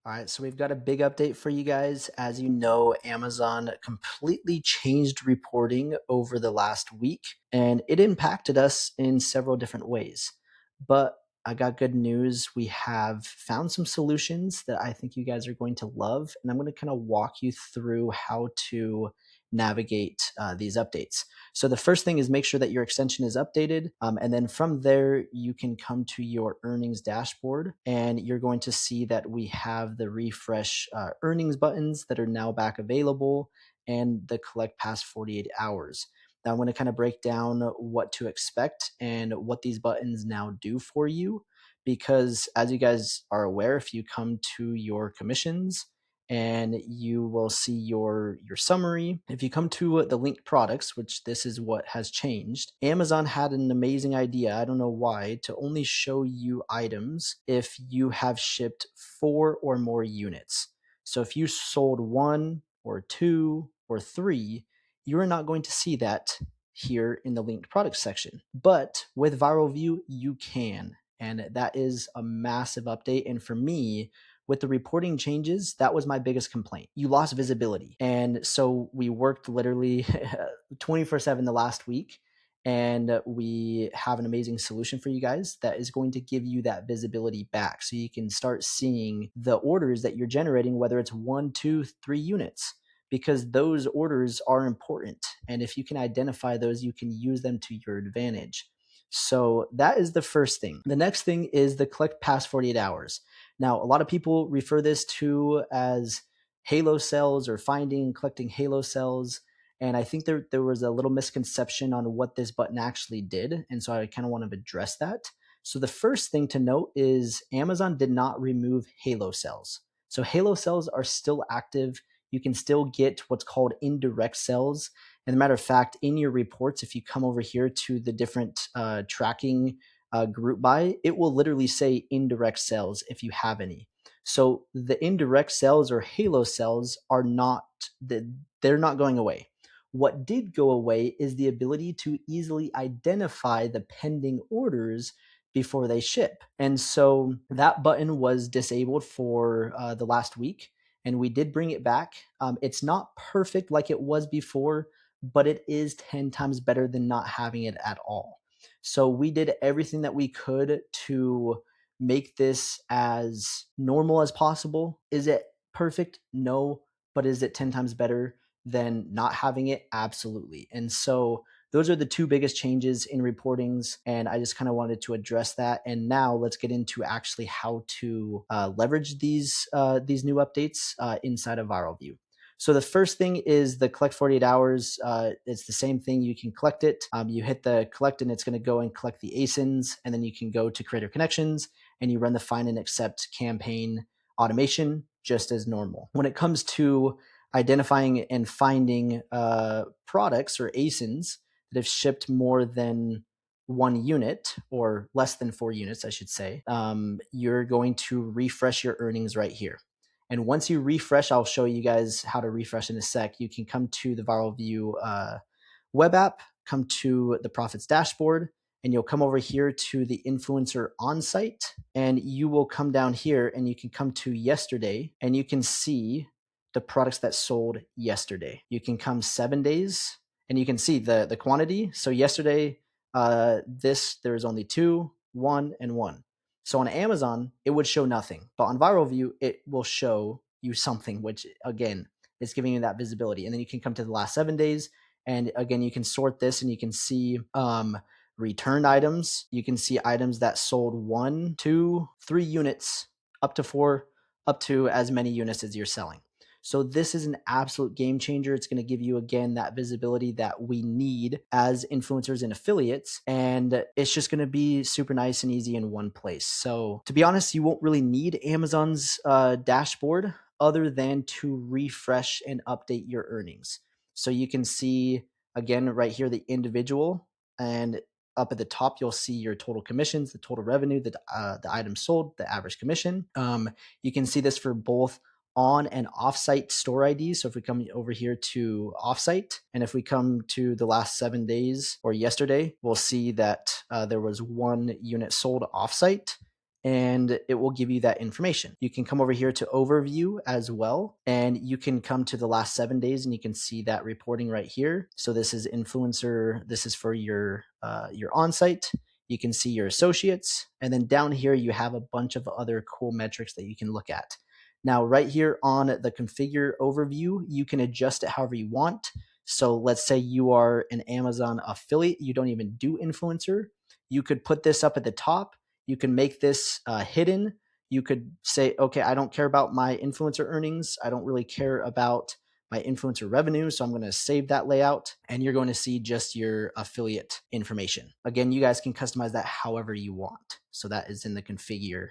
All right, so we've got a big update for you guys. As you know, Amazon completely changed reporting over the last week, and it impacted us in several different ways. But I got good news. We have found some solutions that I think you guys are going to love, and I'm going to kind of walk you through how to navigate these updates. So the first thing is make sure that your extension is updated. And then from there, you can come to your earnings dashboard and you're going to see that we have the refresh earnings buttons that are now back available and the collect past 48 hours. Now I'm going to kind of break down what to expect and what these buttons now do for you. Because as you guys are aware, if you come to your commissions, and you will see your summary. If you come to the linked products, which this is what has changed, Amazon had an amazing idea, I don't know why, to only show you items if you have shipped 4 or more units. So if you sold 1 or 2 or 3, you are not going to see that here in the linked products section. But with Viral Vue, you can. And that is a massive update. And for me, with the reporting changes, that was my biggest complaint. You lost visibility. And so we worked literally 24/7 the last week. And we have an amazing solution for you guys that is going to give you that visibility back. So you can start seeing the orders that you're generating, whether it's 1, 2, 3 units, because those orders are important. And if you can identify those, you can use them to your advantage. So that is the first thing. The next thing is the collect past 48 hours. Now, a lot of people refer this to as halo cells or finding and collecting halo cells. And I think there was a little misconception on what this button actually did. And so I kind of want to address that. So the first thing to note is Amazon did not remove halo cells. So halo cells are still active. You can still get what's called indirect cells. And as a matter of fact, in your reports, if you come over here to the different tracking group by, it will literally say indirect cells if you have any. So the indirect cells or halo cells are not, they're not going away. What did go away is the ability to easily identify the pending orders before they ship. And so that button was disabled for the last week, and we did bring it back. It's not perfect like it was before, but it is 10 times better than not having it at all. So we did everything that we could to make this as normal as possible. Is it perfect? No. But is it 10 times better than not having it? Absolutely. And so those are the two biggest changes in reportings. And I just kind of wanted to address that. And now let's get into actually how to leverage these new updates inside of Viral Vue. So the first thing is the collect 48 hours. It's the same thing. You can collect it. You hit the collect and it's going to go and collect the ASINs. And then you can go to creator connections and you run the find and accept campaign automation just as normal. When it comes to identifying and finding products or ASINs that have shipped more than 1 unit or less than 4 units, I should say, you're going to refresh your earnings right here. And once you refresh, I'll show you guys how to refresh in a sec. You can come to the Viral Vue web app, come to the profits dashboard, and you'll come over here to the influencer onsite, and you will come down here and you can come to yesterday and you can see the products that sold yesterday. You can come 7 days and you can see the quantity. So yesterday, there was only 2, 1, and 1. So on Amazon, it would show nothing, but on Viral Vue, it will show you something, which again, is giving you that visibility. And then you can come to the last 7 days. And again, you can sort this and you can see returned items. You can see items that sold 1, 2, 3 units, up to 4, up to as many units as you're selling. So this is an absolute game changer. It's going to give you, again, that visibility that we need as influencers and affiliates. And it's just going to be super nice and easy in one place. So to be honest, you won't really need Amazon's dashboard other than to refresh and update your earnings. So you can see, again, right here, the individual, and up at the top, you'll see your total commissions, the total revenue, the items sold, the average commission. You can see this for both on and offsite store IDs. So if we come over here to offsite, and if we come to the last 7 days or yesterday, we'll see that there was 1 unit sold offsite and it will give you that information. You can come over here to overview as well, and you can come to the last 7 days and you can see that reporting right here. So this is influencer, this is for your on-site. You can see your associates, and then down here you have a bunch of other cool metrics that you can look at. Now, right here on the configure overview, you can adjust it however you want. So let's say you are an Amazon affiliate, you don't even do influencer. You could put this up at the top. You can make this hidden. You could say, okay, I don't care about my influencer earnings. I don't really care about my influencer revenue. So I'm going to save that layout, and you're going to see just your affiliate information. Again, you guys can customize that however you want. So that is in the configure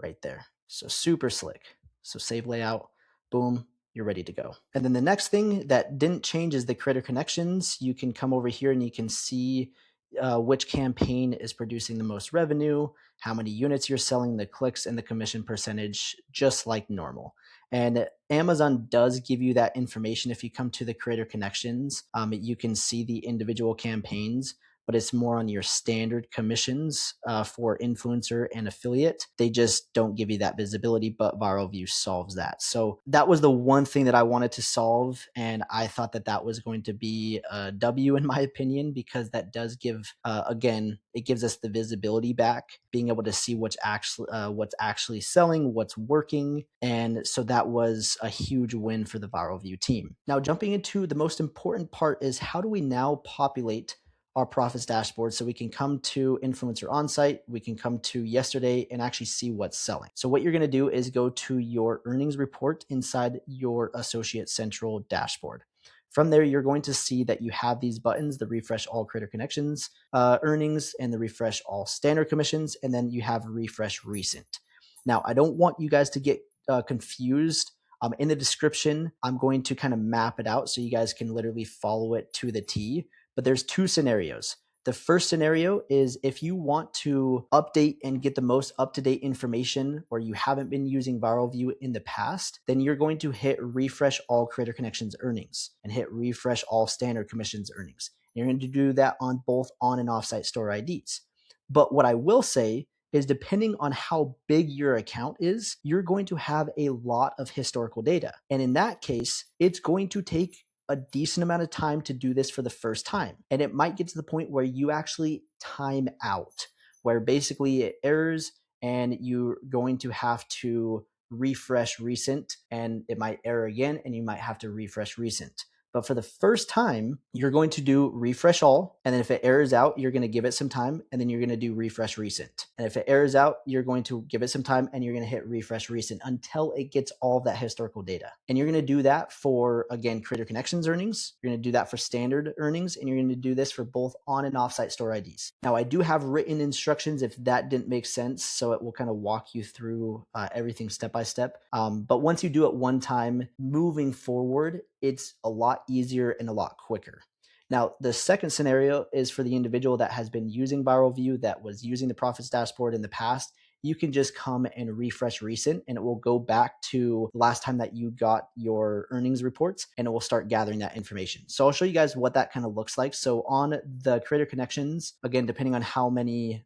right there. So super slick. So save layout, boom, you're ready to go. And then the next thing that didn't change is the creator connections. You can come over here and you can see which campaign is producing the most revenue, how many units you're selling, the clicks, and the commission percentage, just like normal. And Amazon does give you that information. If you come to the creator connections, you can see the individual campaigns, but it's more on your standard commissions for influencer and affiliate. They just don't give you that visibility, but Viral Vue solves that. So that was the one thing that I wanted to solve, and I thought that that was going to be a W in my opinion, because that does give, again, it gives us the visibility back, being able to see what's actually selling, what's working, and so that was a huge win for the Viral Vue team. Now, jumping into the most important part is how do we now populate our profits dashboard so we can come to influencer onsite, we can come to yesterday and actually see what's selling. So what you're going to do is go to your earnings report inside your Associate Central dashboard. From there, you're going to see that you have these buttons, the refresh all creator connections earnings and the refresh all standard commissions, and then you have refresh recent. Now, I don't want you guys to get confused. In the description, I'm going to kind of map it out so you guys can literally follow it to the T. But there's two scenarios. The first scenario is if you want to update and get the most up-to-date information, or you haven't been using Viral Vue in the past, then you're going to hit refresh all creator connections earnings and hit refresh all standard commissions earnings. And you're going to do that on both on and off-site store IDs. But what I will say is depending on how big your account is, you're going to have a lot of historical data. And in that case, it's going to take a decent amount of time to do this for the first time. And it might get to the point where you actually time out, where basically it errors and you're going to have to refresh recent, and it might error again and you might have to refresh recent. But for the first time, you're going to do refresh all. And then if it errors out, you're going to give it some time. And then you're going to do refresh recent. And if it errors out, you're going to give it some time and you're going to hit refresh recent until it gets all of that historical data. And you're going to do that for, again, creator connections earnings. You're going to do that for standard earnings. And you're going to do this for both on and off-site store IDs. Now, I do have written instructions if that didn't make sense. So it will kind of walk you through everything step by step. But once you do it one time, moving forward, it's a lot easier and a lot quicker. Now, the second scenario is for the individual that has been using Viral Vue, that was using the profits dashboard in the past. You can just come and refresh recent, and it will go back to the last time that you got your earnings reports, and it will start gathering that information. So I'll show you guys what that kind of looks like. So on the creator connections, again, depending on how many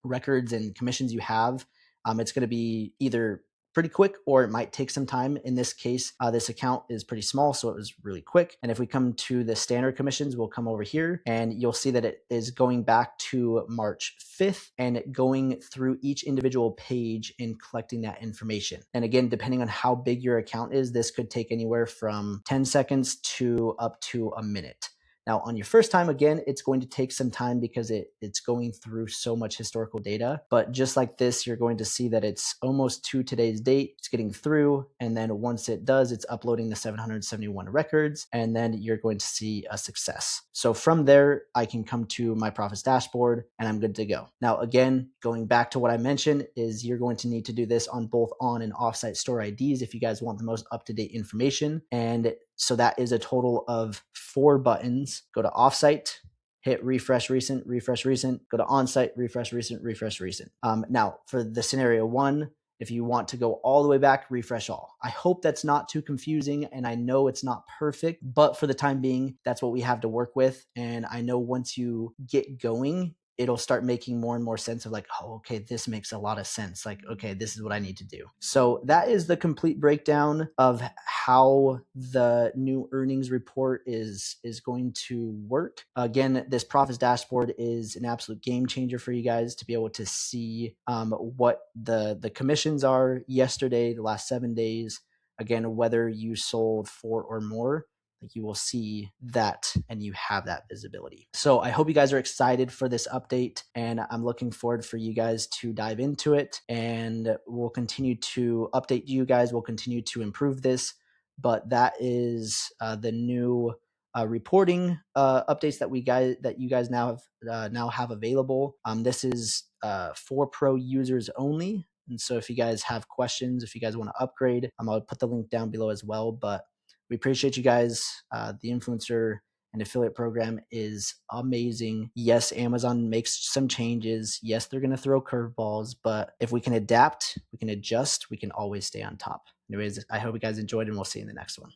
records and commissions you have, it's going to be either pretty quick, or it might take some time. In this case, this account is pretty small, so it was really quick. And if we come to the standard commissions, we'll come over here and you'll see that it is going back to March 5th and going through each individual page and collecting that information. And again, depending on how big your account is, this could take anywhere from 10 seconds to up to a minute. Now, on your first time, again, it's going to take some time because it's going through so much historical data. But just like this, you're going to see that it's almost to today's date. It's getting through. And then once it does, it's uploading the 771 records. And then you're going to see a success. So from there, I can come to my profits dashboard and I'm good to go. Now, again, going back to what I mentioned is you're going to need to do this on both on and offsite store IDs if you guys want the most up-to-date information. And so that is a total of 4 buttons. Go to offsite, hit refresh recent, go to onsite, refresh recent. Now for the scenario 1, if you want to go all the way back, refresh all. I hope that's not too confusing, and I know it's not perfect, but for the time being, that's what we have to work with. And I know once you get going, it'll start making more and more sense of like, oh, okay, this makes a lot of sense. Like, okay, this is what I need to do. So that is the complete breakdown of how the new earnings report is going to work. Again, this profits dashboard is an absolute game changer for you guys to be able to see what the commissions are yesterday, the last 7 days. Again, whether you sold 4 or more, like you will see that and you have that visibility. So I hope you guys are excited for this update, and I'm looking forward for you guys to dive into it, and we'll continue to update you guys. We'll continue to improve this, but that is the new reporting updates that you guys now have available. This is for pro users only. And so if you guys have questions, if you guys want to upgrade, I'll put the link down below as well. But we appreciate you guys. The influencer and affiliate program is amazing. Yes, Amazon makes some changes. Yes, they're going to throw curveballs, but if we can adapt, we can adjust, we can always stay on top. Anyways, I hope you guys enjoyed, and we'll see you in the next one.